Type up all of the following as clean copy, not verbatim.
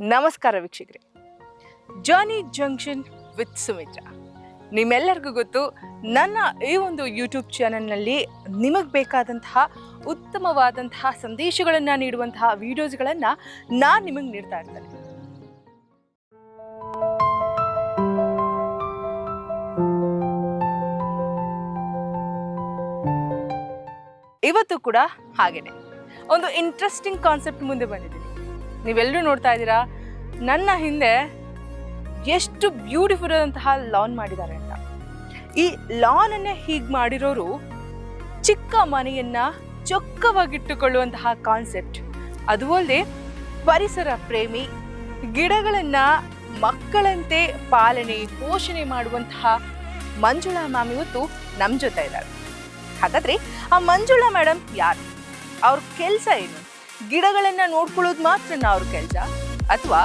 ನಮಸ್ಕಾರ ವೀಕ್ಷಕರೇ, ಜಾನಿ junction with Sumitra. ನಿಮ್ಮೆಲ್ಲರಿಗೂ ಗೊತ್ತು, ನನ್ನ ಈ ಒಂದು ಯೂಟ್ಯೂಬ್ ಚಾನಲ್ನಲ್ಲಿ ನಿಮಗೆ ಬೇಕಾದಂತಹ ಉತ್ತಮವಾದಂತಹ ಸಂದೇಶಗಳನ್ನು ನೀಡುವಂತಹ ವಿಡಿಯೋಸ್ಗಳನ್ನು ನಾನು ನಿಮಗೆ ನೀಡ್ತಾ ಇರ್ತೇನೆ. ಇವತ್ತು ಕೂಡ ಹಾಗೇನೆ ಒಂದು ಇಂಟ್ರೆಸ್ಟಿಂಗ್ ಕಾನ್ಸೆಪ್ಟ್ ಮುಂದೆ ಬಂದಿದ್ದೀನಿ. ನೀವೆಲ್ಲರೂ ನೋಡ್ತಾ ಇದ್ದೀರಾ, ನನ್ನ ಹಿಂದೆ ಎಷ್ಟು ಬ್ಯೂಟಿಫುಲ್ ಆದಂತಹ ಲಾನ್ ಮಾಡಿದ್ದಾರೆ ಅಂತ. ಈ ಲಾನನ್ನೇ ಹೀಗೆ ಮಾಡಿರೋರು ಚಿಕ್ಕ ಮನೆಯನ್ನ ಚೊಕ್ಕವಾಗಿಟ್ಟುಕೊಳ್ಳುವಂತಹ ಕಾನ್ಸೆಪ್ಟ್, ಅದು ಅಲ್ಲದೆ ಪರಿಸರ ಪ್ರೇಮಿ, ಗಿಡಗಳನ್ನ ಮಕ್ಕಳಂತೆ ಪಾಲನೆ ಪೋಷಣೆ ಮಾಡುವಂತಹ ಮಂಜುಳಾ ಮ್ಯಾಮ್ ಇವತ್ತು ನಮ್ಮ ಜೊತೆ ಇದ್ದಾರೆ. ಹಾಗಾದ್ರೆ ಆ ಮಂಜುಳಾ ಮೇಡಮ್ ಯಾರು? ಅವ್ರ ಕೆಲಸ ಏನು? ಗಿಡಗಳನ್ನ ನೋಡ್ಕೊಳ್ಳೋದು ಮಾತ್ರ ಅವ್ರ ಕೆಲಸ, ಅಥವಾ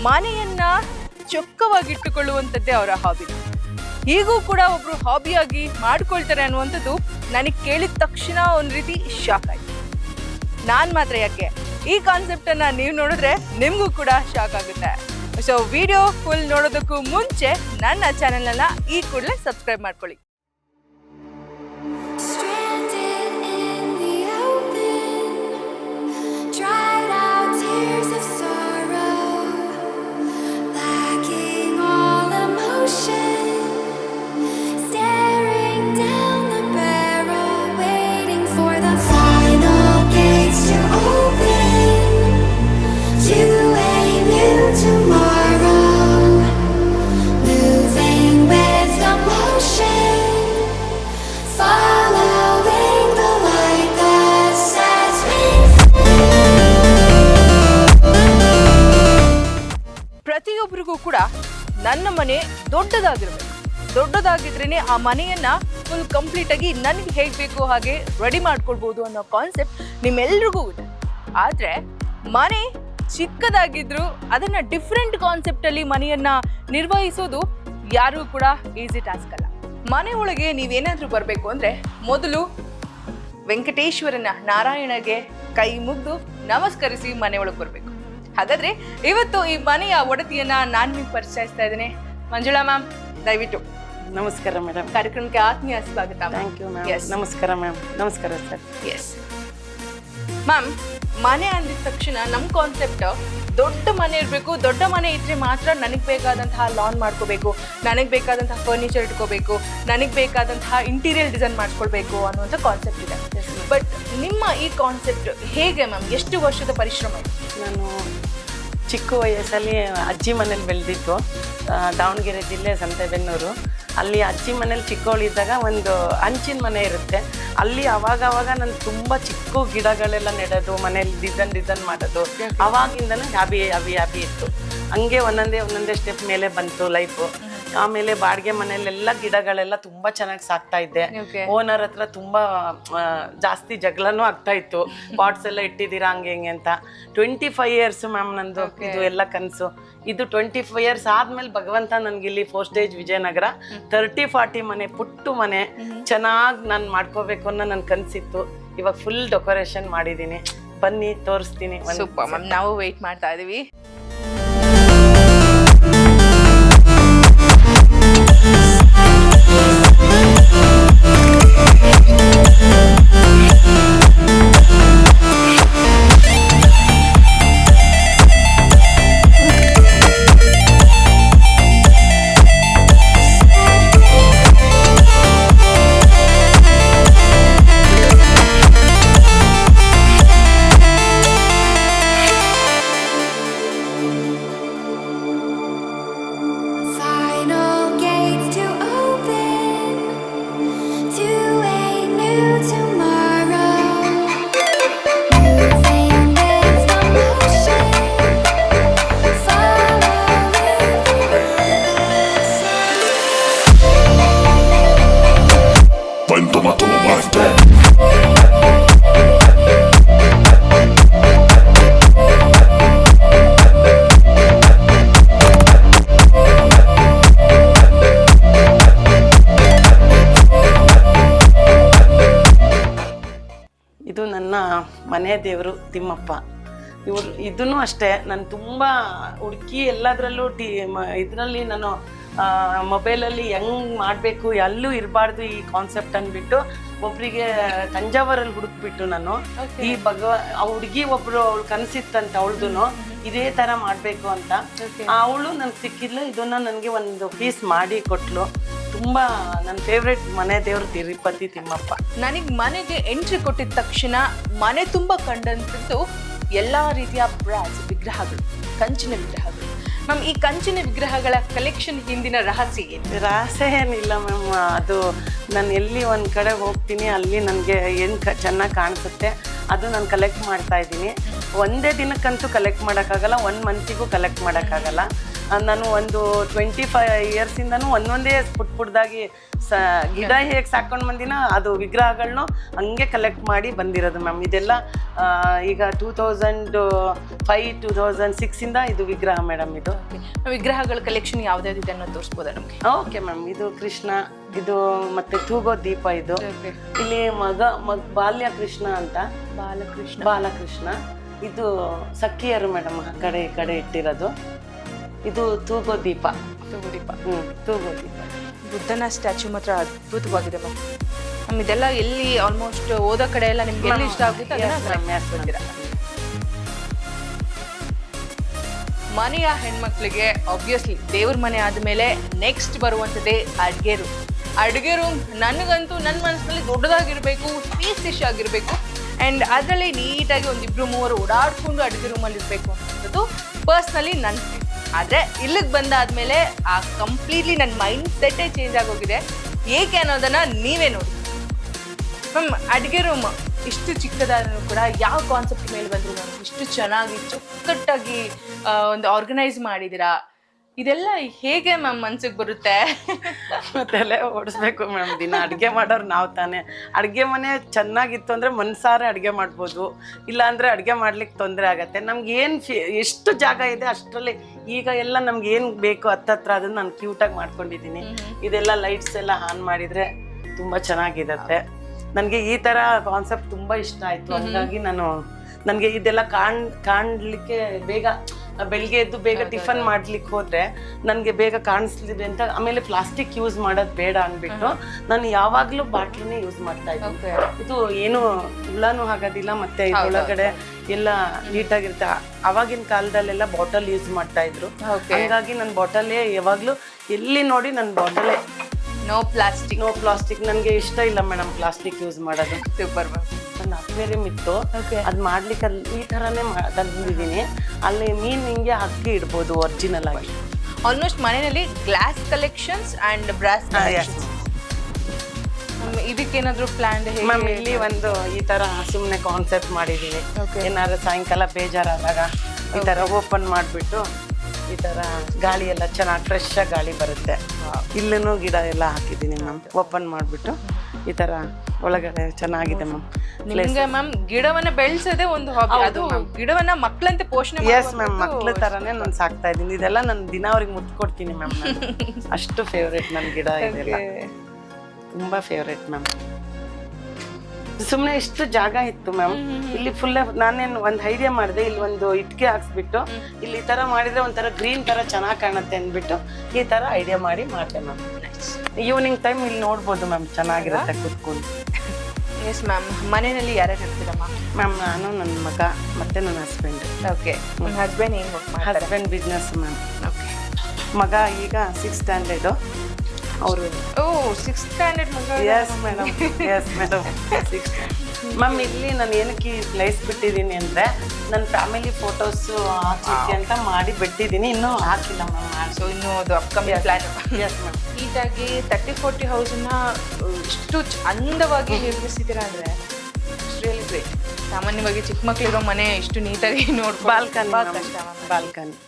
ಮನೆಯನ್ನ ಚೊಕ್ಕವಾಗಿಟ್ಟುಕೊಳ್ಳುವಂಥದ್ದೇ ಅವರ ಹಾಬಿ? ಹೀಗೂ ಕೂಡ ಒಬ್ರು ಹಾಬಿಯಾಗಿ ಮಾಡ್ಕೊಳ್ತಾರೆ ಅನ್ನುವಂಥದ್ದು ನನಗೆ ಕೇಳಿದ ತಕ್ಷಣ ಒಂದು ರೀತಿ ಶಾಕ್ ಆಯ್ತು. ನಾನು ಮಾತ್ರ ಯಾಕೆ, ಈ ಕಾನ್ಸೆಪ್ಟನ್ನು ನೀವು ನೋಡಿದ್ರೆ ನಿಮಗೂ ಕೂಡ ಶಾಕ್ ಆಗುತ್ತೆ. ಸೊ ವಿಡಿಯೋ ಫುಲ್ ನೋಡೋದಕ್ಕೂ ಮುಂಚೆ ನನ್ನ ಚಾನೆಲನ್ನು ಈ ಕೂಡಲೇ ಸಬ್ಸ್ಕ್ರೈಬ್ ಮಾಡ್ಕೊಳ್ಳಿ. ಪ್ರತಿಯೊಬ್ಬರಿಗೂ ಕೂಡ ನನ್ನ ಮನೆ ದೊಡ್ಡದಾಗಿರ್ಬೇಕು, ದೊಡ್ಡದಾಗಿದ್ರೇನೆ ಆ ಮನೆಯನ್ನ ಫುಲ್ ಕಂಪ್ಲೀಟ್ ಆಗಿ ನನಗೆ ಹೇಗೆ ಬೇಕು ಹಾಗೆ ರೆಡಿ ಮಾಡ್ಕೊಳ್ಬೋದು ಅನ್ನೋ ಕಾನ್ಸೆಪ್ಟ್ ನಿಮ್ಮೆಲ್ರಿಗೂ ಇದೆ. ಆದ್ರೆ ಮನೆ ಚಿಕ್ಕದಾಗಿದ್ರು ಅದನ್ನ ಡಿಫ್ರೆಂಟ್ ಕಾನ್ಸೆಪ್ಟ್ ಅಲ್ಲಿ ಮನೆಯನ್ನ ನಿರ್ವಹಿಸೋದು ಯಾರು ಕೂಡ ಈಸಿ ಟಾಸ್ಕ್ ಅಲ್ಲ. ಮನೆ ಒಳಗೆ ನೀವೇನಾದ್ರೂ ಬರಬೇಕು ಅಂದ್ರೆ ಮೊದಲು ವೆಂಕಟೇಶ್ವರನ, ನಾರಾಯಣಗೆ ಕೈ ಮುಗ್ದು ನಮಸ್ಕರಿಸಿ ಮನೆ ಒಳಗೆ ಬರಬೇಕು. ಹಾಗಾದ್ರೆ ಇವತ್ತು ಈ ಮನೆಯ ಒಡತಿಯನ್ನ ನಾನು ನಿಮ್ಗೆ ಪರಿಚಯಿಸ್ತಾ ಇದ್ದೇನೆ. ಮಂಜುಳಾ ಮ್ಯಾಮ್, ದಯವಿಟ್ಟು. ನಮಸ್ಕಾರ ಮೇಡಮ್. ಕಾರ್ಯಕ್ರಮಕ್ಕೆ ಆತ್ಮೀಯ ಸ್ವಾಗತ. Thank you ma'am. ನಮಸ್ಕಾರ ಮ್ಯಾಮ್. ನಮಸ್ಕಾರ ಸರ್. ಎಸ್ ಮ್ಯಾಮ್, ಮನೆ ಅಂದಿದ ತಕ್ಷಣ ನಮ್ಮ ಕಾನ್ಸೆಪ್ಟ್ ದೊಡ್ಡ ಮನೆ ಇರಬೇಕು, ದೊಡ್ಡ ಮನೆ ಇದ್ರೆ ಮಾತ್ರ ನನಗೆ ಬೇಕಾದಂತಹ ಲಾನ್ ಮಾಡ್ಕೋಬೇಕು, ನನಗೆ ಬೇಕಾದಂತಹ ಫರ್ನಿಚರ್ ಇಟ್ಕೋಬೇಕು, ನನಗೆ ಬೇಕಾದಂತಹ ಇಂಟೀರಿಯರ್ ಡಿಸೈನ್ ಮಾಡ್ಕೊಳ್ಬೇಕು ಅನ್ನುವಂಥ ಕಾನ್ಸೆಪ್ಟ್ ಇದೆ. ಬಟ್ ನಿಮ್ಮ ಈ ಕಾನ್ಸೆಪ್ಟ್ ಹೇಗೆ ಮ್ಯಾಮ್? ಎಷ್ಟು ವರ್ಷದ ಪರಿಶ್ರಮ ಇದೆ? ನಾನು ಚಿಕ್ಕ ವಯಸ್ಸಲ್ಲಿ ಅಜ್ಜಿ ಮನೇಲಿ ಬೆಳೆದಿದ್ದು, ದಾವಣಗೆರೆ ಜಿಲ್ಲೆ ಸಂತೆಬೆನ್ನೂರು. ಅಲ್ಲಿ ಅಜ್ಜಿ ಮನೇಲಿ ಚಿಕ್ಕವಳಿದ್ದಾಗ ಒಂದು ಹಂಚಿನ ಮನೆ ಇರುತ್ತೆ. ಅಲ್ಲಿ ಅವಾಗ ನಾನು ತುಂಬ ಚಿಕ್ಕ ಗಿಡಗಳೆಲ್ಲ ನೆಡೋದು, ಮನೇಲಿ ಡಿಸೈನ್ ಮಾಡೋದು, ಅವಾಗಿಂದನೂ ಹ್ಯಾಬಿ ಇತ್ತು. ಹಂಗೆ ಒಂದೊಂದೇ ಸ್ಟೆಪ್ ಮೇಲೆ ಬಂತು ಲೈಫು. ಆಮೇಲೆ ಬಾಡಿಗೆ ಮನೆಯಲ್ಲೆಲ್ಲ ಗಿಡಗಳೆಲ್ಲ ತುಂಬ ಚೆನ್ನಾಗಿ ಸಾಕ್ತಾ ಇದ್ದೆ. ಓನರ್ ಹತ್ರ ತುಂಬ ಜಾಸ್ತಿ ಜಗಳನೂ ಆಗ್ತಾ ಇತ್ತು, ಪಾಟ್ಸ್ ಎಲ್ಲ ಇಟ್ಟಿದ್ದೀರಾ ಹಂಗೆ ಹಿಂಗೆ ಅಂತ. 25 ಇಯರ್ಸ್ ಮ್ಯಾಮ್ ನಂದು ಇದು ಎಲ್ಲ ಕನಸು. ಇದು 25 ಇಯರ್ಸ್ ಆದ್ಮೇಲೆ ಭಗವಂತ ನನ್ಗೆ ಇಲ್ಲಿ 4 ಸ್ಟೇಜ್ ವಿಜಯನಗರ 30-40 ಮನೆ, ಪುಟ್ಟು ಮನೆ ಚೆನ್ನಾಗಿ ನಾನು ಮಾಡ್ಕೋಬೇಕು ಅನ್ನೋ ನನ್ನ ಕನಸಿತ್ತು. ಇವಾಗ ಫುಲ್ ಡೆಕೋರೇಷನ್ ಮಾಡಿದ್ದೀನಿ, ಬನ್ನಿ ತೋರಿಸ್ತೀನಿ. ಸೂಪರ್ ಮ್ಯಾಮ್, ನಾವು ವೆಯ್ಟ್ ಮಾಡ್ತಾ ಇದೀವಿ. ಇದು ನನ್ನ ಮನೆ ದೇವರು ತಿಮ್ಮಪ್ಪ. ಇದನ್ನು ಅಷ್ಟೇ ನಾನು ತುಂಬ ಹುಡುಕಿ ಎಲ್ಲದರಲ್ಲೂ ಇದರಲ್ಲಿ ನಾನು ಮೊಬೈಲಲ್ಲಿ ಹೆಂಗ್ ಮಾಡಬೇಕು ಎಲ್ಲೂ ಇರಬಾರ್ದು ಈ ಕಾನ್ಸೆಪ್ಟ್ ಅಂದ್ಬಿಟ್ಟು ಒಬ್ರಿಗೆ ತಂಜಾವೂರಲ್ಲಿ ಹುಡುಕ್ಬಿಟ್ಟು ನಾನು ಈ ಆ ಹುಡುಗಿ ಒಬ್ರು ಅವಳು ಕನಸಿತ್ತಂತ ಅವಳದು ಇದೇ ತರ ಮಾಡ್ಬೇಕು ಅಂತ ಅವಳು ನನ್ಗೆ ಸಿಕ್ಕಿದ್ಲು. ಇದನ್ನ ನನಗೆ ಒಂದು ಪೀಸ್ ಮಾಡಿ ಕೊಟ್ಲು. ತುಂಬಾ ನನ್ನ ಫೇವ್ರೆಟ್ ಮನೆ ದೇವ್ರು ತಿರುಪತಿ ತಿಮ್ಮಪ್ಪ. ನನಗೆ ಮನೆಗೆ ಎಂಟ್ರಿ ಕೊಟ್ಟಿದ ತಕ್ಷಣ ಮನೆ ತುಂಬಾ ಕಂಡಂತದ್ದು ಎಲ್ಲಾ ರೀತಿಯ ಬ್ರಾಸ್ ವಿಗ್ರಹಗಳು, ಕಂಚಿನ ವಿಗ್ರಹಗಳು. ಮ್ಯಾಮ್, ಈ ಕಂಚಿನ ವಿಗ್ರಹಗಳ ಕಲೆಕ್ಷನ್ ಹಿಂದಿನ ರಹಸ್ಯ ಏನು? ರಹಸ್ಯ ಏನಿಲ್ಲ ಮ್ಯಾಮ್, ಅದು ನಾನು ಎಲ್ಲಿ ಒಂದು ಕಡೆ ಹೋಗ್ತೀನಿ ಅಲ್ಲಿ ನನಗೆ ಏನು ಚೆನ್ನಾಗಿ ಕಾಣಿಸುತ್ತೆ ಅದು ನಾನು ಕಲೆಕ್ಟ್ ಮಾಡ್ತಾ ಇದ್ದೀನಿ. ಒಂದೇ ದಿನಕ್ಕಂತೂ ಕಲೆಕ್ಟ್ ಮಾಡೋಕ್ಕಾಗಲ್ಲ, 1 ಮಂತಿಗೂ ಕಲೆಕ್ಟ್ ಮಾಡೋಕ್ಕಾಗಲ್ಲ. ನಾನು ಒಂದು 25 ಇಯರ್ಸಿಂದನೂ ಒಂದೊಂದೇ ಪುಟ್ದಾಗಿ ಗಿಡ ಹೇಗೆ ಸಾಕೊಂಡು ಬಂದಿನ ಅದು ವಿಗ್ರಹಗಳನ್ನೂ ಹಂಗೆ ಕಲೆಕ್ಟ್ ಮಾಡಿ ಬಂದಿರೋದು ಮ್ಯಾಮ್. ಇದೆಲ್ಲ ಈಗ 2005 2006 ಇದು ವಿಗ್ರಹ ಮೇಡಮ್. ಇದು ವಿಗ್ರಹಗಳ ಕಲೆಕ್ಷನ್ ಯಾವ್ದಾವ್ದಿದೆ ಅನ್ನೋದು ತೋರಿಸ್ಬೋದಾ ನಮಗೆ? Okay ma'am. ಇದು ಕೃಷ್ಣ, ಇದು ಮತ್ತೆ ತೂಗೋ ದೀಪ, ಇದು ಇಲ್ಲಿ ಬಾಲ್ಯ ಕೃಷ್ಣ ಅಂತ ಬಾಲಕೃಷ್ಣ. ಇದು ಸಖಿಯರು ಮೇಡಮ್, ಆ ಕಡೆ ಈ ಕಡೆ ಇಟ್ಟಿರೋದು. ಇದು ತೂಗೋ ದೀಪ. ತೂಗೋ ದೀಪ. ಬುದ್ಧನ ಸ್ಟ್ಯಾಚ್ಯೂ ಮಾತ್ರ ಅದ್ಭುತವಾಗಿದೆ ಮ್ಯಾಮ್. ಇದೆಲ್ಲ ಎಲ್ಲಿ ಆಲ್ಮೋಸ್ಟ್ ಓದೋ ಕಡೆ ಎಲ್ಲ ನಿಮ್ಗೆ ಎಲ್ಲಿ ಇಷ್ಟ ಆಗುತ್ತೆ ಅದನ್ನ ಮನೆಯ ಹೆಣ್ಮಕ್ಳಿಗೆ ಆಬ್ವಿಯಸ್ಲಿ ದೇವ್ರ ಮನೆ ಆದ್ಮೇಲೆ ನೆಕ್ಸ್ಟ್ ಬರುವಂಥದ್ದೇ ಅಡುಗೆ ರೂಮ್. ನನಗಂತೂ ನನ್ನ ಮನಸ್ಸಿನಲ್ಲಿ ದೊಡ್ಡದಾಗಿರ್ಬೇಕು, ಸ್ಪೇಸಿಶ್ ಆಗಿರ್ಬೇಕು, ಆ್ಯಂಡ್ ಅದರಲ್ಲಿ ನೀಟಾಗಿ 1-2-3 ಓಡಾಡ್ಕೊಂಡು ಅಡುಗೆ ರೂಮಲ್ಲಿ ಇರಬೇಕು ಅನ್ನೋದು ಪರ್ಸ್ನಲಿ ನನ್ನ. ಆದರೆ ಇಲ್ಲಿಗೆ ಬಂದಾದ್ಮೇಲೆ ಆ ಕಂಪ್ಲೀಟ್ಲಿ ನನ್ನ ಮೈಂಡ್ ಸೆಟ್ಟೇ ಚೇಂಜ್ ಆಗೋಗಿದೆ. ಏಕೆ ಅನ್ನೋದನ್ನ ನೀವೇ ನೋಡಿ ಮ್ಯಾಮ್. ಅಡುಗೆ ರೂಮ್ ಇಷ್ಟು ಚಿಕ್ಕದಾದ್ರೂ ಕೂಡ ಯಾವ ಕಾನ್ಸೆಪ್ಟ್ ಮೇಲೆ ಬಂದ್ರು ಮ್ಯಾಮ್ ಇಷ್ಟು ಚೆನ್ನಾಗಿ ಚೊಕ್ಕಟ್ಟಾಗಿ ಒಂದು ಆರ್ಗನೈಸ್ ಮಾಡಿದ್ದೀರಾ. ಇದೆಲ್ಲ ಹೇಗೆ ಮ್ಯಾಮ್ ಮನ್ಸಿಗೆ ಬರುತ್ತೆ? ಮತ್ತೆಲ್ಲ ಓಡಿಸ್ಬೇಕು ಮ್ಯಾಮ್. ದಿನ ಅಡುಗೆ ಮಾಡೋರು ನಾವು ತಾನೇ. ಅಡುಗೆ ಮನೆ ಚೆನ್ನಾಗಿತ್ತು ಅಂದರೆ ಮನ್ಸಾರೆ ಅಡುಗೆ ಮಾಡ್ಬೋದು, ಇಲ್ಲಾಂದರೆ ಅಡುಗೆ ಮಾಡ್ಲಿಕ್ಕೆ ತೊಂದರೆ ಆಗುತ್ತೆ. ನಮ್ಗೆ ಏನು ಎಷ್ಟು ಜಾಗ ಇದೆ ಅಷ್ಟರಲ್ಲಿ ಈಗ ಎಲ್ಲ ನಮ್ಗೆ ಏನು ಬೇಕು ಹತ್ತತ್ರ ಅದನ್ನು ನಾನು ಕ್ಯೂಟಾಗಿ ಮಾಡ್ಕೊಂಡಿದ್ದೀನಿ. ಇದೆಲ್ಲ ಲೈಟ್ಸ್ ಎಲ್ಲ ಆನ್ ಮಾಡಿದರೆ ತುಂಬ ಚೆನ್ನಾಗಿರುತ್ತೆ. ನನಗೆ ಈ ಥರ ಕಾನ್ಸೆಪ್ಟ್ ತುಂಬ ಇಷ್ಟ ಆಯಿತು. ಹಾಗಾಗಿ ನನಗೆ ಇದೆಲ್ಲ ಕಾಣಲಿಕ್ಕೆ ಬೇಗ ಬೆಳಿಗ್ಗೆ ಎದ್ದು ಬೇಗ ಟಿಫನ್ ಮಾಡ್ಲಿಕ್ಕೆ ಹೋದ್ರೆ ನನಗೆ ಬೇಗ ಕಾಣಿಸ್ಲಿದೆ ಅಂತ. ಆಮೇಲೆ ಪ್ಲಾಸ್ಟಿಕ್ ಯೂಸ್ ಮಾಡೋದು ಬೇಡ ಅಂದ್ಬಿಟ್ಟು ನಾನು ಯಾವಾಗಲೂ ಬಾಟ್ಲನ್ನೇ ಯೂಸ್ ಮಾಡ್ತಾ ಇದ್ದೀನಿ. ಇದು ಏನು ಹುಳನೂ ಆಗೋದಿಲ್ಲ, ಮತ್ತೆ ಇದ್ರೊಳಗಡೆ ಎಲ್ಲ ನೀಟಾಗಿರುತ್ತೆ. ಆವಾಗಿನ ಕಾಲದಲ್ಲೆಲ್ಲ ಬಾಟಲ್ ಯೂಸ್ ಮಾಡ್ತಾ ಇದ್ರು, ಹಾಗಾಗಿ ನನ್ನ ಬಾಟಲೇ ಯಾವಾಗಲೂ ಎಲ್ಲಿ ನೋಡಿ ನನ್ನ ಬಾಟಲೇ. ನೋ ಪ್ಲಾಸ್ಟಿಕ್ ನನಗೆ ಇಷ್ಟ ಇಲ್ಲ ಮೇಡಮ್ ಪ್ಲಾಸ್ಟಿಕ್ ಯೂಸ್ ಮಾಡೋದು. Super ma'am. ಒಂದು ಅಕ್ವೇರಿಯಂ ಇತ್ತು, ಅದು ಮಾಡ್ಲಿಕ್ಕೆ ಅಲ್ಲಿ ಈ ಥರನೇ ತಂದಿದ್ದೀನಿ. ಅಲ್ಲಿ ಮೀನು ಹಿಂಗೆ ಹಾಕಿ ಇಡ್ಬೋದು ಒರಿಜಿನಲ್ ಆಗಿ. ಆಲ್ಮೋಸ್ಟ್ ಮನೆಯಲ್ಲಿ glass collections and brass collections. ಇದಕ್ಕೇನಾದರೂ ಪ್ಲಾನ್? ಮ್ಯಾಮ್, ಇಲ್ಲಿ ಒಂದು ಈ ಥರ ಸುಮ್ಮನೆ ಕಾನ್ಸೆಪ್ಟ್ ಮಾಡಿದ್ದೀನಿ. ಏನಾದ್ರು ಸಾಯಂಕಾಲ ಬೇಜಾರಾದಾಗ ಈ ಥರ ಓಪನ್ ಮಾಡಿಬಿಟ್ಟು ಈ ಥರ ಗಾಳಿ ಎಲ್ಲ ಚೆನ್ನಾಗಿ ಫ್ರೆಶ್ ಆಗಿ ಗಾಳಿ ಬರುತ್ತೆ. ಇಲ್ಲೂ ಗಿಡ ಎಲ್ಲ ಹಾಕಿದ್ದೀನಿ ಮ್ಯಾಮ್. ಓಪನ್ ಮಾಡಿಬಿಟ್ಟು ಈ ಥರ ಒಳಗಡೆ ಚೆನ್ನಾಗಿದೆ ಮ್ಯಾಮ್. ನಿಮ್ಗೆ ಮ್ಯಾಮ್ ಗಿಡವನ್ನ ಬೆಳೆಸೋದೇ ಒಂದು ಹಾಬಿ. ಅದು ಗಿಡವನ್ನ ಮಕ್ಕಳಂತೆ ಪೋಷಣೆ. ಎಸ್ ಮ್ಯಾಮ್, ಮಕ್ಳ ಥರನೇ ನಾನು ಸಾಕ್ತಾ ಇದ್ದೀನಿ. ಇದೆಲ್ಲ ನಾನು ದಿನ ಅವ್ರಿಗೆ ಮುತ್ತು ಕೊಡ್ತೀನಿ ಮ್ಯಾಮ್. ಅಷ್ಟು ಫೇವ್ರೇಟ್ ನನ್ನ ಗಿಡ ಇದೆಲ್ಲ, ತುಂಬ ಫೇವ್ರೇಟ್ ಮ್ಯಾಮ್. ಸುಮ್ಮನೆ ಇಷ್ಟು ಜಾಗ ಇತ್ತು ಮ್ಯಾಮ್. ಇಲ್ಲಿ ಫುಲ್ ನಾನೇನು ಒಂದು ಐಡಿಯಾ ಮಾಡಿದೆ, ಇಲ್ಲಿ ಒಂದು ಇಟ್ಕೆ ಹಾಕ್ಸ್ಬಿಟ್ಟು ಇಲ್ಲಿ ಈ ಥರ ಮಾಡಿದ್ರೆ ಒಂಥರ ಗ್ರೀನ್ ಥರ ಚೆನ್ನಾಗಿ ಕಾಣುತ್ತೆ ಅಂದ್ಬಿಟ್ಟು ಈ ಥರ ಐಡಿಯಾ ಮಾಡಿ ಮಾಡಿದೆ ಮ್ಯಾಮ್. ಈವ್ನಿಂಗ್ ಟೈಮ್ ಇಲ್ಲಿ ನೋಡ್ಬೋದು ಮ್ಯಾಮ್, ಚೆನ್ನಾಗಿರುತ್ತೆ ಕೂತ್ಕೊಂಡು. Yes ma'am. ಮನೆಯಲ್ಲಿ ಯಾರ್ಯಾರು ಇರ್ತೀರಮ್ಮ? ಮ್ಯಾಮ್, ನಾನು ನನ್ನ ಮಗ ಮತ್ತೆ ನನ್ನ ಹಸ್ಬೆಂಡ್. ಓಕೆ. ನನ್ನ ಹಸ್ಬೆಂಡ್ ಏನು ವರ್ಕ್ ಮಾಡ್ತಾರೆ? Husband business ma'am. ಓಕೆ. ಮಗ ಈಗ 6th ಸ್ಟ್ಯಾಂಡರ್ಡ್. ಅವರು 6th ಸ್ಟ್ಯಾಂಡರ್ಡ್ ಮಗ? Yes madam, yes madam, 6th. Ma'am, ಇಲ್ಲಿ ನಾನು ಏನಕ್ಕೆ ಈ ಪ್ಲೇಸ್ ಬಿಟ್ಟಿದ್ದೀನಿ ಅಂದರೆ ನನ್ನ ಫ್ಯಾಮಿಲಿ ಫೋಟೋಸು ಹಾಕಲಿಕ್ಕೆ ಅಂತ ಮಾಡಿ ಬಿಟ್ಟಿದ್ದೀನಿ, ಇನ್ನೂ ಹಾಕಿಲ್ಲ ಮ್ಯಾಮ್. ಸೊ ಇನ್ನೂ ಅದು ಅಪ್ಕಮಿಂಗ್ ಪ್ಲಾನ್. Yes ma'am. ನೀಟಾಗಿ 30-40 ಹೌಸನ್ನ ಇಷ್ಟು ಅಂದವಾಗಿ ನಿರ್ಮಿಸಿದ್ದೀರಾ ಅಂದರೆ ರಿಯಲಿ ಗ್ರೇಟ್. ಸಾಮಾನ್ಯವಾಗಿ ಚಿಕ್ಕ ಮಕ್ಕಳಿರೋ ಮನೆ ಇಷ್ಟು ನೀಟಾಗಿ ಬಾಲ್ಕನಿ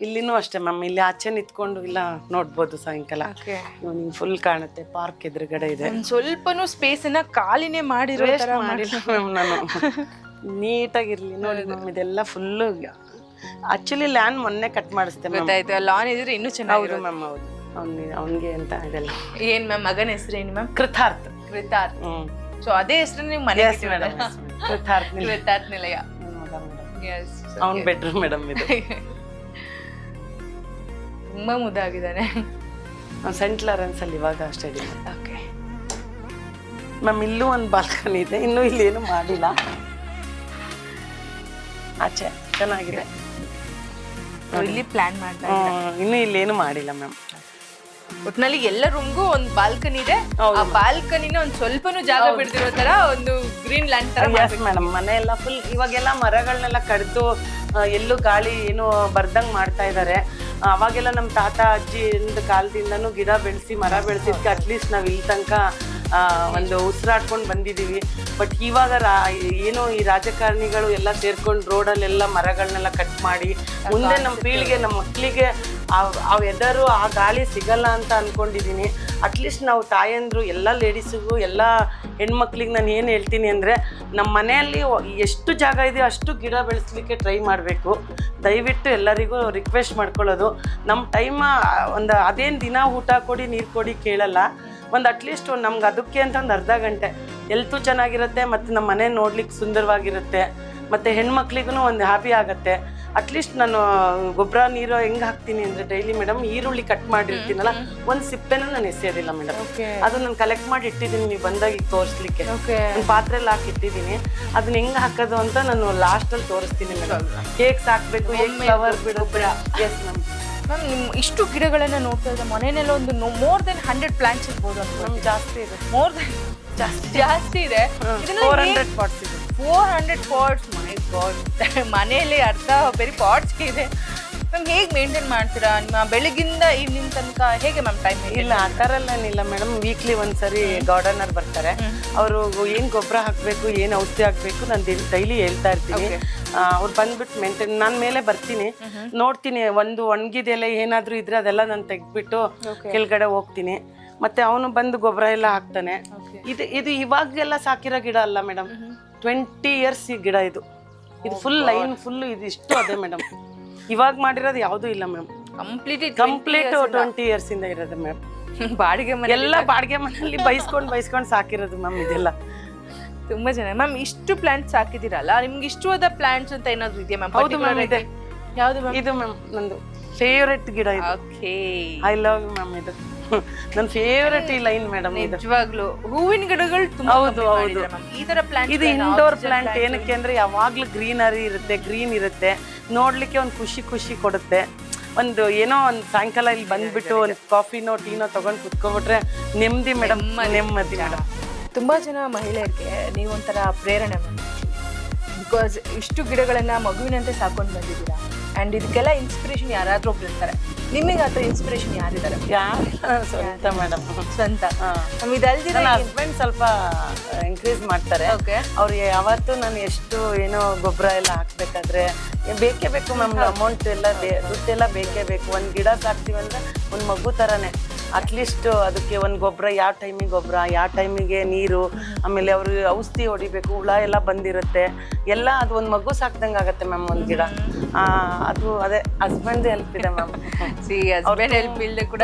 ಇಲ್ಲಿನೂ ಅಷ್ಟೇ ಮ್ಯಾಮ್. ಇಲ್ಲಿ ಆಚೆ ನಿಂತ್ಕೊಂಡು ಇಲ್ಲ ನೋಡ್ಬೋದು ಸಾಯಂಕಾಲ. ನಿಮ್ಗೆ ಫುಲ್ ಕಾಣುತ್ತೆ. ಪಾರ್ಕ್ ಎದುರುಗಡೆ ಇದೆ. ಸ್ವಲ್ಪನೂ ಸ್ಪೇಸನ್ನ ಖಾಲಿನೇ ಮಾಡಿರೋ ಥರ ಮಾಡಿಲ್ಲ ಮ್ಯಾಮ್ ನಾನು. ನೀಟಾಗಿರ್ಲಿ ನೋಡಿ ಮ್ಯಾಮ್. ಇದೆಲ್ಲ ಫುಲ್ಲು ಆಕ್ಚುಲಿ ಲ್ಯಾಂಡ್ ಮೊನ್ನೆ ಕಟ್ ಮಾಡಿಸ್ತೆ ಮ್ಯಾಮ್. ಗೊತ್ತಾಯ್ತು. ಲಾನ್ ಇದ್ರೆ ಇನ್ನೂ ಚೆನ್ನಾಗಿ ಮ್ಯಾಮ್. ಹೌದು, ಅವನಿಗೆ ಅಂತ ಇದೆಲ್ಲ. ಏನ್ ಮ್ಯಾಮ್ ಮಗನ ಹೆಸರು ಏನು ಮ್ಯಾಮ್? ಕೃತಾರ್ಥ್. ಸೊ ಅದೇ ಹೆಸರು ನೀವು ಮನೆ ಕೃತಾರ್ಥ್ ನಿಲಯ. ಅವ್ನ್ ಬೆಡ್ರೂಮ್ ಮೇಡಮ್ ಇದು. ತುಂಬಾ ಮುದ್ದಾಗಿದ್ದಾನೆ. ಸೆಂಟ್ ಲಾರೆನ್ಸ್ ಅಲ್ಲಿ ಇವಾಗ ಅಷ್ಟೇ ಇದೆ ಓಕೆ ಮ್ಯಾಮ್. ಇಲ್ಲೂ ಒಂದು ಬಾಲ್ಕನಿ ಇದೆ, ಇನ್ನೂ ಇಲ್ಲೇನು ಮಾಡಿಲ್ಲ. ಆಚೆ ಚೆನ್ನಾಗಿದೆ. ಇಲ್ಲಿ ಪ್ಲಾನ್ ಮಾಡ್ತಾ ಇನ್ನೂ ಇಲ್ಲೇನು ಮಾಡಿಲ್ಲ ಮ್ಯಾಮ್. ಒಟ್ನಲ್ಲಿ ಎಲ್ಲ ರೂಮ್ಗೂ ಒಂದು ಬಾಲ್ಕನಿ ಇದೆ. ಆ ಬಾಲ್ಕನಿನ ಒಂದ್ ಸ್ವಲ್ಪನೂ ಜಾಗ ಬಿಡ್ದಿರೋ ತರ ಒಂದು ಗ್ರೀನ್ ಲ್ಯಾಂಡ್ ತರ. Yes madam. ಮನೆ ಎಲ್ಲ ಫುಲ್ ಇವಾಗೆಲ್ಲ ಮರಗಳನ್ನೆಲ್ಲ ಕಡ್ದು ಎಲ್ಲೂ ಗಾಳಿ ಏನು ಬರ್ದಂಗ್ ಮಾಡ್ತಾ ಇದ್ದಾರೆ. ಅವಾಗೆಲ್ಲ ನಮ್ಮ ತಾತ ಅಜ್ಜಿ ಕಾಲದಿಂದನೂ ಗಿಡ ಬೆಳೆಸಿ ಮರ ಬೆಳೆಸಿದ್ಕೆ ಅಟ್ಲೀಸ್ಟ್ ನಾವು ಇಲ್ಲಿ ತನಕ ಒಂದು ಉಸಿರಾಡ್ಕೊಂಡು ಬಂದಿದ್ದೀವಿ. ಬಟ್ ಇವಾಗ ಏನೋ ಈ ರಾಜಕಾರಣಿಗಳು ಎಲ್ಲ ಸೇರ್ಕೊಂಡು ರೋಡಲ್ಲೆಲ್ಲ ಮರಗಳನ್ನೆಲ್ಲ ಕಟ್ ಮಾಡಿ ಮುಂದೆ ನಮ್ಮ ಪೀಳಿಗೆ ನಮ್ಮ ಮಕ್ಕಳಿಗೆ ಆ ವೆದರು ಆ ಗಾಳಿ ಸಿಗಲ್ಲ ಅಂತ ಅಂದ್ಕೊಂಡಿದ್ದೀನಿ. ಅಟ್ಲೀಸ್ಟ್ ನಾವು ತಾಯಂದ್ರು ಎಲ್ಲ ಲೇಡೀಸಿಗೂ ಎಲ್ಲ ಹೆಣ್ಮಕ್ಳಿಗೆ ನಾನು ಏನು ಹೇಳ್ತೀನಿ ಅಂದರೆ ನಮ್ಮ ಮನೆಯಲ್ಲಿ ಎಷ್ಟು ಜಾಗ ಇದೆಯೋ ಅಷ್ಟು ಗಿಡ ಬೆಳೆಸಲಿಕ್ಕೆ ಟ್ರೈ ಮಾಡಬೇಕು. ದಯವಿಟ್ಟು ಎಲ್ಲರಿಗೂ ರಿಕ್ವೆಸ್ಟ್ ಮಾಡ್ಕೊಳ್ಳೋದು, ನಮ್ಮ ಟೈಮ ಒಂದು ಅದೇನು ದಿನ ಊಟ ಕೊಡಿ ನೀರು ಕೊಡಿ ಕೇಳಲ್ಲ. ಒಂದು ಅಟ್ಲೀಸ್ಟ್ ನಮ್ಗೆ ಅದಕ್ಕೆ ಅಂತ ಒಂದು ಅರ್ಧ ಗಂಟೆ ಎಲ್ತು ಚೆನ್ನಾಗಿರುತ್ತೆ ಮತ್ತು ನಮ್ಮ ಮನೆ ನೋಡ್ಲಿಕ್ಕೆ ಸುಂದರವಾಗಿರುತ್ತೆ ಮತ್ತು ಹೆಣ್ಮಕ್ಳಿಗೂ ಒಂದು ಹ್ಯಾಪಿ ಆಗುತ್ತೆ. ಅಟ್ಲೀಸ್ಟ್ ನಾನು ಗೊಬ್ಬರ ನೀರು ಹೆಂಗೆ ಹಾಕ್ತೀನಿ ಅಂದರೆ ಡೈಲಿ ಮೇಡಮ್ ಈರುಳ್ಳಿ ಕಟ್ ಮಾಡಿರ್ತೀನಲ್ಲ ಒಂದು ಸಿಪ್ಪೆನೂ ನಾನು ಎಸೆಯೋದಿಲ್ಲ ಮೇಡಮ್. ಅದು ನಾನು ಕಲೆಕ್ಟ್ ಮಾಡಿ ಇಟ್ಟಿದ್ದೀನಿ, ನೀವು ಬಂದಾಗ ಈಗ ತೋರಿಸ್ಲಿಕ್ಕೆ ನಾನು ಪಾತ್ರೆಯಲ್ಲಿ ಹಾಕಿ ಇಟ್ಟಿದ್ದೀನಿ. ಅದನ್ನ ಹೆಂಗೆ ಹಾಕೋದು ಅಂತ ನಾನು ಲಾಸ್ಟಲ್ಲಿ ತೋರಿಸ್ತೀನಿ ಮೇಡಮ್. ಕೇಕ್ಸ್ ಹಾಕಬೇಕು, ಹೇಗೆ ಫ್ಲವರ್ ಬಿಡೋಬ್ರ. Yes ma'am. ಮ್ಯಾಮ್ ನಿಮ್ಮ ಇಷ್ಟು ಗಿಡಗಳನ್ನ ನೋಡ್ತಾ ಇದ್ದೆ ಮನೆಯಲ್ಲೆಲ್ಲ ಒಂದು ಮೋರ್ ದೆನ್ 100 ಪ್ಲಾಂಟ್ಸ್ ಇರ್ಬೋದು ಅಂತ. ನಮ್ಗೆ ಜಾಸ್ತಿ ಇದೆ, ಮೋರ್ ದೆನ್ ಜಾಸ್ತಿ ಇದೆ. 400 ಪಾಟ್ಸ್ ಇದೆ. 400 ಪಾಟ್ಸ್. ಮೈ ಗಾಡ್. ಮನೆಯಲ್ಲಿ ಅರ್ಧ ಬರೀ ಪಾಟ್ಸ್ ಇದೆ. ಮ್ಯಾಮ್ ಹೇಗೆ ಮೇಂಟೈನ್ ಮಾಡ್ತೀರಾ ನಿಮ್ಮ ಬೆಳಗಿಂದ ಈವ್ನಿಂಗ್ ತನಕ ಹೇಗೆ ಮ್ಯಾಮ್ ಟೈಮ್? ಇಲ್ಲ ಆ ಥರ ಏನಿಲ್ಲ ಮೇಡಮ್. ವೀಕ್ಲಿ ಒಂದ್ಸರಿ ಗಾರ್ಡನರ್ ಬರ್ತಾರೆ, ಅವರು ಏನು ಗೊಬ್ಬರ ಹಾಕಬೇಕು ಏನು ಔಷಧಿ ಹಾಕಬೇಕು ನಾನು ಡೈಲಿ ಹೇಳ್ತಾ ಇರ್ತೀನಿ. ಅವ್ರು ಬಂದ್ಬಿಟ್ಟು ಮೇಂಟೈನ್ ನಾನು ಮೇಲೆ ಬರ್ತೀನಿ, ನೋಡ್ತೀನಿ ಒಂದು ಒಣಗಿದೆಲ್ಲ ಏನಾದರೂ ಇದ್ರೆ ಅದೆಲ್ಲ ನಾನು ತೆಗ್ದ್ಬಿಟ್ಟು ಕೆಳಗಡೆ ಹೋಗ್ತೀನಿ. ಮತ್ತೆ ಅವನು ಬಂದು ಗೊಬ್ಬರ ಎಲ್ಲ ಹಾಕ್ತಾನೆ. ಇದು ಇವಾಗೆಲ್ಲ ಸಾಕಿರೋ ಗಿಡ ಅಲ್ಲ ಮೇಡಮ್, 20 years ಈ ಗಿಡ ಇದು ಫುಲ್ ಲೈನ್ ಫುಲ್ ಇದು ಇಷ್ಟು ಅದೇ ಮೇಡಮ್. ಇವಾಗ ಮಾಡಿರೋದು ಯಾವುದೂ ಇಲ್ಲ ಮ್ಯಾಮ್. ಕಂಪ್ಲೀಟ್ 20 years ಇಂದ ಇರೋದು ಮ್ಯಾಮ್. ಬಾಡಿಗೆ ಮನೆ ಎಲ್ಲ ಬಾಡಿಗೆ ಮನೆಯಲ್ಲಿ ಬೈಸ್ಕೊಂಡು ಸಾಕಿರೋದು ಮ್ಯಾಮ್ ಇದೆಲ್ಲ. ತುಂಬಾ ಜನ ಮ್ಯಾಮ್ ಇಷ್ಟು ಪ್ಲಾಂಟ್ಸ್ ಹಾಕಿದಿರಲ್ಲ, ನಿಮ್ಗೆ ಇಷ್ಟವಾದ ಪ್ಲಾಂಟ್ಸ್ ಅಂತ ಏನಾದ್ರು ಇದೆಯಾ ಮ್ಯಾಮ್? ಹೌದು ಮ್ಯಾಮ್ ಇದೆ. ಯಾವುದು ಮ್ಯಾಮ್? ಇದು ಮ್ಯಾಮ್ ನಂದು ಫೇವರೆಟ್ ಗಿಡ ಇದು. Okay, I love you ma'am. ಇದು ನನ್ನ ಫೇವರೆಟ್ ಈ ಲೈನ್ ಮೇಡಮ್. ನಿಜವಾಗ್ಲೂ ಹೂವಿನ ಗಿಡಗಳು ತುಂಬಾ. ಹೌದು ಹೌದು. ಈ ತರ ಪ್ಲಾಂಟ್ ಇದು ಇಂಡೋರ್ ಪ್ಲಾಂಟ್. ಏನಕ್ಕೆ ಅಂದ್ರೆ ಯಾವಾಗ್ಲೂ ಗ್ರೀನರಿ ಇರುತ್ತೆ, ಗ್ರೀನ್ ಇರುತ್ತೆ, ನೋಡ್ಲಿಕ್ಕೆ ಒಂದು ಖುಷಿ ಕೊಡುತ್ತೆ. ಒಂದು ಏನೋ ಒಂದು ಸಾಯಂಕಾಲ ಇಲ್ಲಿ ಬಂದ್ಬಿಟ್ಟು ಒಂದು ಕಾಫಿನೋ ಟೀನೋ ತಗೊಂಡು ಕುತ್ಕೊಬಿಟ್ರೆ ನೆಮ್ಮದಿ ಮೇಡಮ್, ನೆಮ್ಮದಿ ಮೇಡಮ್. ತುಂಬಾ ಜನ ಮಹಿಳೆಯರಿಗೆ ನೀವೊಂಥರ ಪ್ರೇರಣೆ ಮೇಡಮ್. ಬಿಕಾಸ್ ಇಷ್ಟು ಗಿಡಗಳನ್ನ ಮಗುವಿನಂತೆ ಸಾಕೊಂಡು ಬಂದಿದ್ದೀರಾ. ಆ್ಯಂಡ್ ಇದಕ್ಕೆಲ್ಲ ಇನ್ಸ್ಪಿರೇಷನ್ ಯಾರಾದ್ರೂ ಒಬ್ರು ಇರ್ತಾರೆ. ನಿಮಗೆ ಆ ಥರ ಇನ್ಸ್ಪಿರೇಷನ್ ಯಾರಿದ್ದಾರೆ? ಸ್ವಂತ ಮೇಡಮ್, ಸ್ವಂತ. ಇದಲ್ದಿರ ನನ್ನ ಹಸ್ಬೆಂಡ್ ಸ್ವಲ್ಪ ಎಂಕರೇಜ್ ಮಾಡ್ತಾರೆ. ಅವ್ರು ಯಾವತ್ತೂ ನಾನು ಎಷ್ಟು ಏನೋ ಗೊಬ್ಬರ ಎಲ್ಲ ಹಾಕ್ಬೇಕಾದ್ರೆ ಬೇಕೇ ಬೇಕು ಮ್ಯಾಮ್. ಅಮೌಂಟ್ ಎಲ್ಲ ದುಡ್ಡೆಲ್ಲ ಬೇಕೇ ಬೇಕು. ಒಂದು ಗಿಡ ಸಾಕ್ತೀವಿ ಅಂದ್ರೆ ಒಂದು ಮಗು ಥರನೇ. ಅಟ್ಲೀಸ್ಟ್ ಅದಕ್ಕೆ ಒಂದು ಗೊಬ್ಬರ ಯಾವ ಟೈಮಿಗೆ ಗೊಬ್ಬರ, ಯಾವ ಟೈಮಿಗೆ ನೀರು, ಆಮೇಲೆ ಅವರು ಔಷಧಿ ಹೊಡಿಬೇಕು, ಹುಳ ಎಲ್ಲ ಬಂದಿರುತ್ತೆ ಎಲ್ಲ. ಅದು ಒಂದು ಮಗು ಸಾಕ್ದಂಗೆ ಆಗುತ್ತೆ ಮ್ಯಾಮ್ ಒಂದು ಗಿಡ. ಅದು ಅದೇ ಹಸ್ಬೆಂಡ್ ಹೆಲ್ಪ್ ಇದೆ ಮ್ಯಾಮ್. ಹೆಲ್ಪ್ ಇಲ್ಲದೆ ಕೂಡ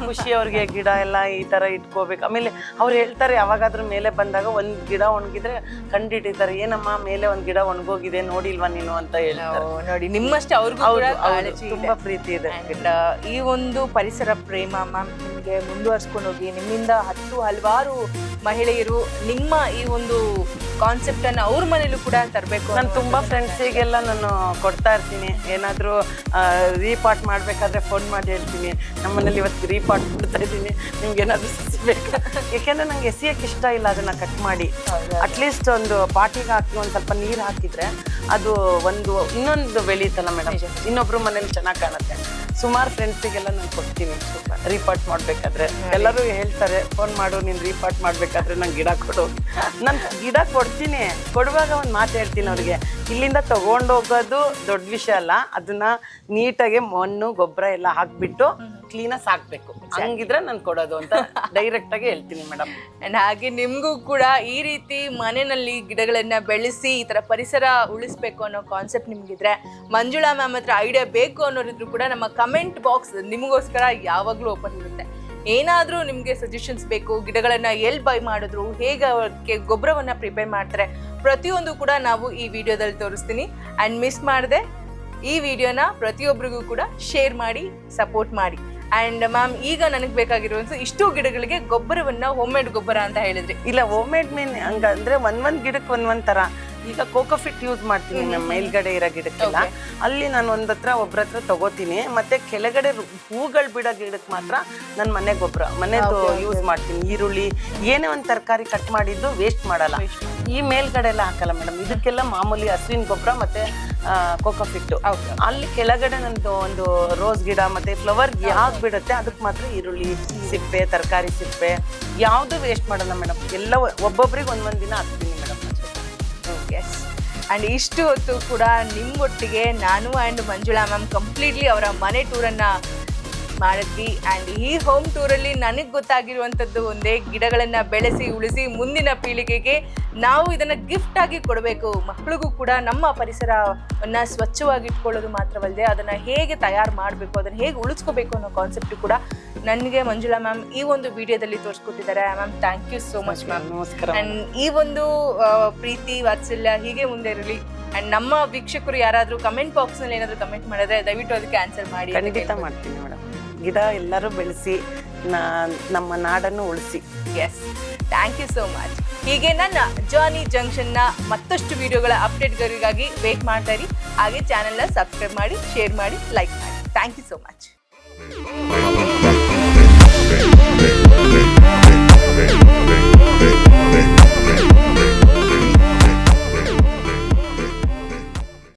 ಖುಷಿ ಅವ್ರಿಗೆ. ಗಿಡ ಎಲ್ಲ ಈ ಥರ ಇಟ್ಕೋಬೇಕು. ಆಮೇಲೆ ಅವ್ರು ಹೇಳ್ತಾರೆ ಯಾವಾಗಾದ್ರೂ ಮೇಲೆ ಬಂದಾಗ ಒಂದು ಗಿಡ ಒಣಗಿದ್ರೆ ಕಂಡಿಟ್ಟಿದ್ದಾರೆ, ಏನಮ್ಮ ಮೇಲೆ ಒಂದು ಗಿಡ ಒಣಗೋಗಿದೆ ನೋಡಿಲ್ವಾ ನೀನು ಅಂತ ಹೇಳ್ತಾರೆ. ನೋಡಿ ನಿಮ್ಮಷ್ಟೇ ಅವ್ರಿಗೂ ತುಂಬಾ ಪ್ರೀತಿ ಇದೆ. ಈ ಒಂದು ಪರಿಸರ ಪ್ರೇಮ ಮ್ಯಾಮ್ ನಿಮಗೆ ಮುಂದುವರ್ಸ್ಕೊಂಡು ಹೋಗಿ ನಿಮ್ಮಿಂದ ಹಲವಾರು ಮಹಿಳೆಯರು ನಿಮ್ಮ ಈ ಒಂದು ಕಾನ್ಸೆಪ್ಟ್ ಅನ್ನು ಅವ್ರ ಮನೇಲೂ ಕೂಡ ತರಬೇಕು. ನಾನು ತುಂಬಾ ಫ್ರೆಂಡ್ಸಿಗೆಲ್ಲ ನಾನು ಕೊಡ್ತಾ ಇರ್ತೀನಿ. ಏನಾದರೂ ರೀಪಾಟ್ ಮಾಡಬೇಕಾದ್ರೆ ಫೋನ್ ಮಾಡಿ ಹೇಳ್ತೀನಿ, ನಮ್ಮನೇಲಿ ಇವತ್ತು ರೀಪಾಟ್ ಕೊಡ್ತಾ ಇದ್ದೀನಿ, ನಿಮ್ಗೆ ಏನಾದರೂ ಬೇಕು. ಯಾಕೆಂದ್ರೆ ನಂಗೆ ಎಸೆಯಕ್ಕೆ ಇಷ್ಟ ಇಲ್ಲ ಅದನ್ನ ಕಟ್ ಮಾಡಿ. ಅಟ್ಲೀಸ್ಟ್ ಒಂದು ಪಾಟಿಗೆ ಹಾಕಿ ಒಂದು ಸ್ವಲ್ಪ ನೀರು ಹಾಕಿದ್ರೆ ಅದು ಇನ್ನೊಂದು ಬೆಳೀತಲ್ಲ ಮೇಡಮ್, ಇನ್ನೊಬ್ರು ಮನೇಲಿ ಚೆನ್ನಾಗಿ ಕಾಣುತ್ತೆ. ಸುಮಾರು ಫ್ರೆಂಡ್ಸಿಗೆಲ್ಲ ನಾನು ಕೊಡ್ತೀನಿ ರೀಪಾಟ್ ಮಾಡ್ಬೇಕಾದ್ರೆ. ಎಲ್ಲರೂ ಹೇಳ್ತಾರೆ ಫೋನ್ ಮಾಡು ನೀನು ರೀಪಾಟ್ ಮಾಡ್ಬೇಕಾದ್ರೆ ನಂಗೆ ಗಿಡ ಕೊಡು. ನಾನು ಗಿಡ ಕೊಡ್ತೀನಿ, ಕೊಡುವಾಗ ಒಂದು ಮಾತು ಹೇಳ್ತೀನಿ ಅವ್ರಿಗೆ, ಇಲ್ಲಿಂದ ತಗೊಂಡೋಗೋದು ದೊಡ್ಡ ವಿಷಯ ಅಲ್ಲ, ಅದನ್ನ ನೀಟಾಗಿ ಮಣ್ಣು ಗೊಬ್ಬರ ಎಲ್ಲ ಹಾಕ್ಬಿಟ್ಟು ಕ್ಲೀನಾಗಿ ಸಾಕ್ಬೇಕು, ಹಂಗಿದ್ರೆ ನಾನು ಕೊಡೋದು ಅಂತ ಡೈರೆಕ್ಟ್ ಆಗಿ ಹೇಳ್ತೀನಿ ಮೇಡಮ್. ಅಂಡ್ ಹಾಗೆ ನಿಮಗೂ ಕೂಡ ಈ ರೀತಿ ಮನೆಯಲ್ಲಿ ಗಿಡಗಳನ್ನ ಬೆಳೆಸಿ ಈ ತರ ಪರಿಸರ ಉಳಿಸ್ಬೇಕು ಅನ್ನೋ ಕಾನ್ಸೆಪ್ಟ್ ನಿಮ್ಗಿದ್ರೆ, ಮಂಜುಳಾ ಮ್ಯಾಮ್ ಹತ್ರ ಐಡಿಯಾ ಬೇಕು ಅನ್ನೋರಿದ್ರು ಕೂಡ ನಮ್ಮ ಕಮೆಂಟ್ ಬಾಕ್ಸ್ ನಿಮಗೋಸ್ಕರ ಯಾವಾಗಲೂ ಓಪನ್ ಇರುತ್ತೆ. ಏನಾದರೂ ನಿಮಗೆ ಸಜೆಷನ್ಸ್ ಬೇಕು, ಗಿಡಗಳನ್ನು ಎಲ್ಲಿ ಬೈ ಮಾಡಿದ್ರು, ಹೇಗೆ ಅವಕ್ಕೆ ಗೊಬ್ಬರವನ್ನು ಪ್ರಿಪೇರ್ ಮಾಡ್ತಾರೆ, ಪ್ರತಿಯೊಂದು ಕೂಡ ನಾವು ಈ ವಿಡಿಯೋದಲ್ಲಿ ತೋರಿಸ್ತೀನಿ. ಆ್ಯಂಡ್ ಮಿಸ್ ಮಾಡದೆ ಈ ವಿಡಿಯೋನ ಪ್ರತಿಯೊಬ್ಬರಿಗೂ ಕೂಡ ಶೇರ್ ಮಾಡಿ ಸಪೋರ್ಟ್ ಮಾಡಿ. ಆ್ಯಂಡ್ ಮ್ಯಾಮ್, ಈಗ ನನಗೆ ಬೇಕಾಗಿರುವಂಥ ಇಷ್ಟು ಗಿಡಗಳಿಗೆ ಗೊಬ್ಬರವನ್ನು ಹೋಮ್ ಮೇಡ್ ಗೊಬ್ಬರ ಅಂತ ಹೇಳಿದ್ರಿ. ಇಲ್ಲ, ಹೋಮ್ ಮೇಡ್ ಮೀನ್ ಹಂಗಂದ್ರೆ ಒಂದೊಂದು ಗಿಡಕ್ಕೆ ಒಂದೊಂದು ಥರ. ಈಗ ಕೋಕೋಫಿಟ್ ಯೂಸ್ ಮಾಡ್ತೀನಿ ನಮ್ಮ ಮೇಲ್ಗಡೆ ಇರೋ ಗಿಡಕ್ಕೆಲ್ಲ. ಅಲ್ಲಿ ನಾನು ಒಬ್ರ ಹತ್ರ ತಗೋತೀನಿ. ಮತ್ತೆ ಕೆಳಗಡೆ ಹೂಗಳು ಬಿಡೋ ಗಿಡಕ್ಕೆ ಮಾತ್ರ ನಾನು ಮನೆ ಗೊಬ್ಬರ ಮನೆದು ಯೂಸ್ ಮಾಡ್ತೀನಿ. ಈರುಳ್ಳಿ ಏನೇ ಒಂದು ತರಕಾರಿ ಕಟ್ ಮಾಡಿದ್ದು ವೇಸ್ಟ್ ಮಾಡಲ್ಲ. ಈ ಮೇಲ್ಗಡೆ ಎಲ್ಲ ಹಾಕಲ್ಲ ಮೇಡಮ್. ಇದಕ್ಕೆಲ್ಲ ಮಾಮೂಲಿ ಹಸುವಿನ ಗೊಬ್ಬರ ಮತ್ತೆ ಕೋಕೋಫಿಟ್ಟು. ಅಲ್ಲಿ ಕೆಳಗಡೆ ನಂದು ಒಂದು ರೋಸ್ ಗಿಡ ಮತ್ತೆ ಫ್ಲವರ್ ಯಾವ್ದು ಬಿಡುತ್ತೆ ಅದಕ್ಕೆ ಮಾತ್ರ ಈರುಳ್ಳಿ ಸಿಪ್ಪೆ, ತರಕಾರಿ ಸಿಪ್ಪೆ ಯಾವುದು ವೇಸ್ಟ್ ಮಾಡಲ್ಲ ಮೇಡಮ್. ಎಲ್ಲ ಒಬ್ಬೊಬ್ರಿಗೆ ಒಂದೊಂದು ದಿನ ಹಾಕ್ತೀನಿ ಮೇಡಮ್. ಎಸ್. ಆ್ಯಂಡ್ ಇಷ್ಟು ಹೊತ್ತು ಕೂಡ ನಿಮ್ಮೊಟ್ಟಿಗೆ ನಾನು ಆ್ಯಂಡ್ ಮಂಜುಳಾ ಮ್ಯಾಮ್ ಕಂಪ್ಲೀಟ್ಲಿ ಅವರ ಮನೆ ಟೂರನ್ನು ಮಾಡಿದ್ವಿ. ಆ್ಯಂಡ್ ಈ ಹೋಮ್ ಟೂರಲ್ಲಿ ನನಗೆ ಗೊತ್ತಾಗಿರುವಂಥದ್ದು ಒಂದೇ, ಗಿಡಗಳನ್ನು ಬೆಳೆಸಿ ಉಳಿಸಿ ಮುಂದಿನ ಪೀಳಿಗೆಗೆ ನಾವು ಇದನ್ನು ಗಿಫ್ಟ್ ಆಗಿ ಕೊಡಬೇಕು. ಮಕ್ಕಳಿಗೂ ಕೂಡ ನಮ್ಮ ಪರಿಸರವನ್ನು ಸ್ವಚ್ಛವಾಗಿ ಇಟ್ಕೊಳ್ಳೋದು ಮಾತ್ರವಲ್ಲದೆ ಅದನ್ನು ಹೇಗೆ ತಯಾರು ಮಾಡಬೇಕು, ಅದನ್ನು ಹೇಗೆ ಉಳಿಸ್ಕೋಬೇಕು ಅನ್ನೋ ಕಾನ್ಸೆಪ್ಟು ಕೂಡ ನನಗೆ ಮಂಜುಳಾ ಮ್ಯಾಮ್ ಈ ಒಂದು ವಿಡಿಯೋದಲ್ಲಿ ತೋರಿಸ್ಕೊಟ್ಟಿದ್ದಾರೆ. Ma'am, thank you so much ma'am. ನಮಸ್ಕಾರ. ಆ್ಯಂಡ್ ಈ ಒಂದು ಪ್ರೀತಿ ವಾತ್ಸಲ್ಯ ಹೀಗೆ ಮುಂದೆ ಇರಲಿ. ಆ್ಯಂಡ್ ನಮ್ಮ ವೀಕ್ಷಕರು ಯಾರಾದರೂ ಕಮೆಂಟ್ ಬಾಕ್ಸ್ನಲ್ಲಿ ಏನಾದರೂ ಕಮೆಂಟ್ ಮಾಡಿದ್ರೆ ದಯವಿಟ್ಟು ಅದಕ್ಕೆ ಆನ್ಸರ್ ಮಾಡಿ. ಖಂಡಿತ ಮಾಡ್ತೀನಿ ಮೇಡಮ್. ಗಿಡ ಎಲ್ಲರೂ ಬೆಳೆಸಿ ನಮ್ಮ ನಾಡನ್ನು ಉಳಿಸಿ. Yes, thank you so much. ಹೀಗೆ ನನ್ನ ಜಾನಿ ಜಂಕ್ಷನ್ನ ಮತ್ತಷ್ಟು ವಿಡಿಯೋಗಳ ಅಪ್ಡೇಟ್ಗಳಿಗಾಗಿ ವೇಟ್ ಮಾಡ್ತಾ ಇರಿ. ಹಾಗೆ ಚಾನೆಲ್ನ ಸಬ್ಸ್ಕ್ರೈಬ್ ಮಾಡಿ, ಶೇರ್ ಮಾಡಿ, ಲೈಕ್ ಮಾಡಿ. Thank you so much.